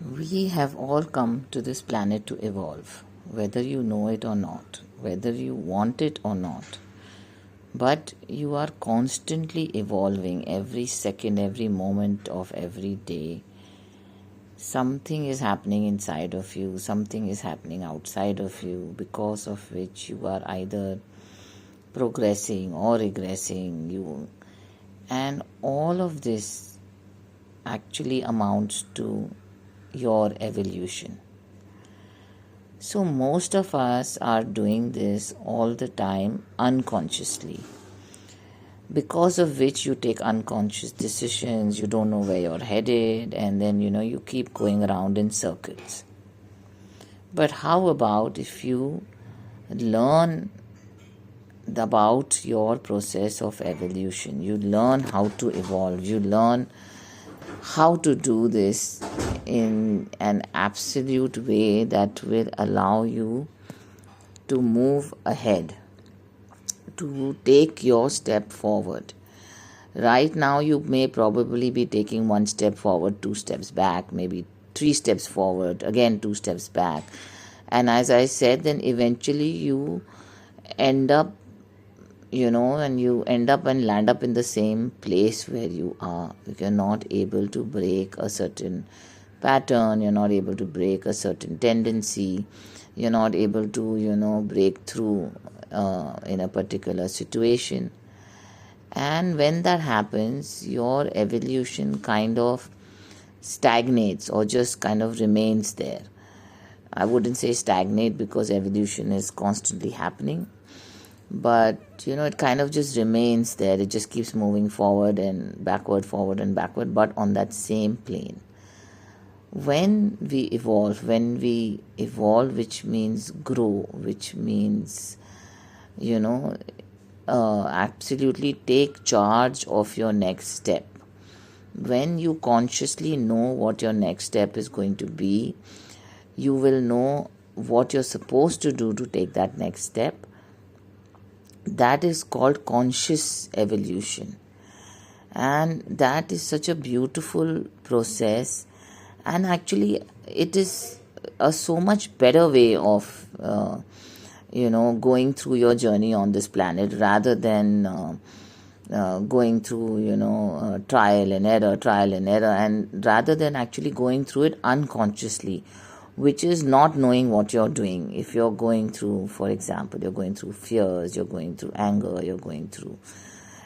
We have all come to this planet to evolve, whether you know it or not, whether you want it or not. But you are constantly evolving every second, every moment of every day. Something is happening inside of you, something is happening outside of you, because of which you are either progressing or regressing. And all of this actually amounts to your evolution. So, most of us are doing this all the time unconsciously, because of which you take unconscious decisions, you don't know where you're headed, and then you keep going around in circles. But how about if you learn about your process of evolution? You learn how to evolve, you learn how to do this in an absolute way that will allow you to move ahead, to take your step forward. Right now, you may probably be taking one step forward, two steps back, maybe three steps forward, again two steps back. And as I said, then eventually you end up and you end up and land up in the same place where you are. You're not able to break a certain pattern, you're not able to break a certain tendency, you're not able to break through in a particular situation. And when that happens, your evolution kind of stagnates or just kind of remains there. I wouldn't say stagnate, because evolution is constantly happening, but it kind of just remains there. It just keeps moving forward and backward, but on that same plane. When we evolve, which means grow, which means absolutely take charge of your next step. When you consciously know what your next step is going to be, you will know what you're supposed to do to take that next step. That is called conscious evolution. And that is such a beautiful process. And actually, it is a so much better way of, going through your journey on this planet, rather than going through, trial and error, and rather than actually going through it unconsciously, which is not knowing what you're doing. If you're going through, for example, you're going through fears, you're going through anger, you're going through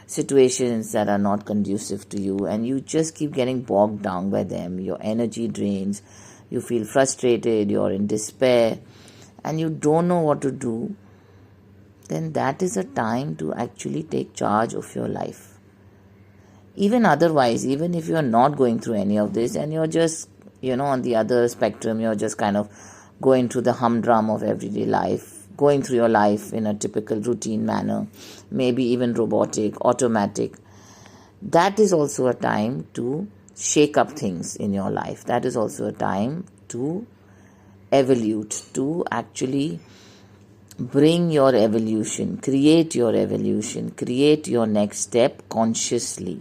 situations that are not conducive to you, and you just keep getting bogged down by them, your energy drains, you feel frustrated, you're in despair, and you don't know what to do, then that is a time to actually take charge of your life. Even otherwise, even if you're not going through any of this and you're just on the other spectrum, you're just kind of going through the humdrum of everyday life, going through your life in a typical routine manner, maybe even robotic, automatic. That is also a time to shake up things in your life. That is also a time to evolute, to actually bring your evolution, create your next step consciously.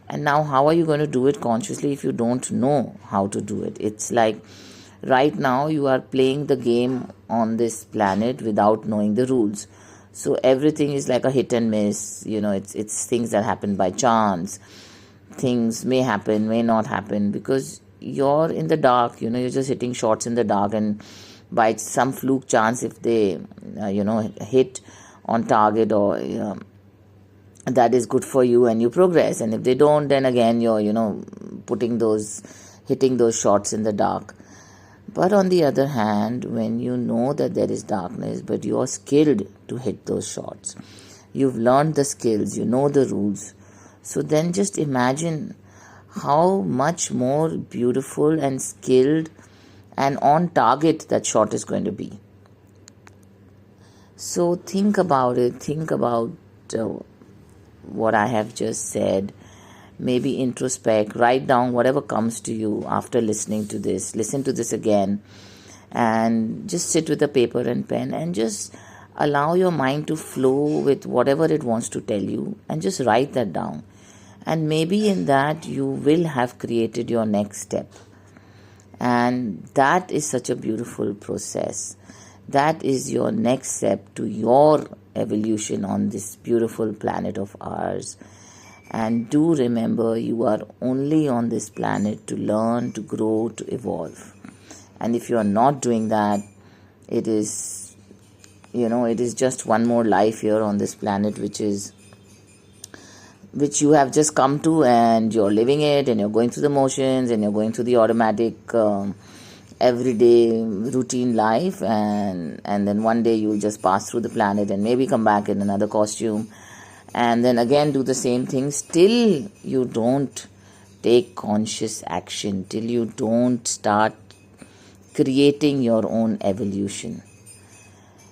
And now, how are you going to do it consciously if you don't know how to do it? It's like right now you are playing the game on this planet without knowing the rules. So everything is like a hit and miss. It's things that happen by chance. Things may happen, may not happen, because you're in the dark. You're just hitting shots in the dark, and by some fluke chance, if they hit on target, or that is good for you and you progress, and if they don't, then again you're hitting those shots in the dark. But on the other hand, when you know that there is darkness, but you're skilled to hit those shots, you've learned the skills, you know the rules, so then just imagine how much more beautiful and skilled and on target that shot is going to be. So think about it, what I have just said. Maybe introspect, write down whatever comes to you after listening to this. Listen to this again, and just sit with a paper and pen and just allow your mind to flow with whatever it wants to tell you, and just write that down. And maybe in that you will have created your next step. And that is such a beautiful process. That is your next step to your evolution on this beautiful planet of ours. And do remember, you are only on this planet to learn, to grow, to evolve. And if you are not doing that, it is just one more life here on this planet, which you have just come to, and you're living it, and you're going through the motions, and you're going through the automatic everyday routine life, and then one day you'll just pass through the planet and maybe come back in another costume, and then again do the same thing. Still you don't take conscious action, till you don't start creating your own evolution.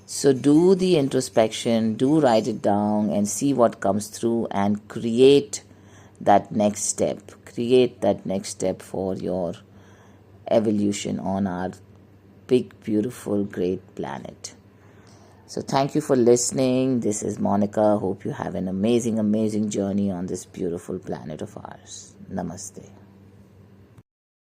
So do the introspection, do write it down and see what comes through, and create that next step. Create that next step for your evolution on our big, beautiful, great planet. So thank you for listening. This is Monica. Hope you have an amazing, amazing journey on this beautiful planet of ours. Namaste.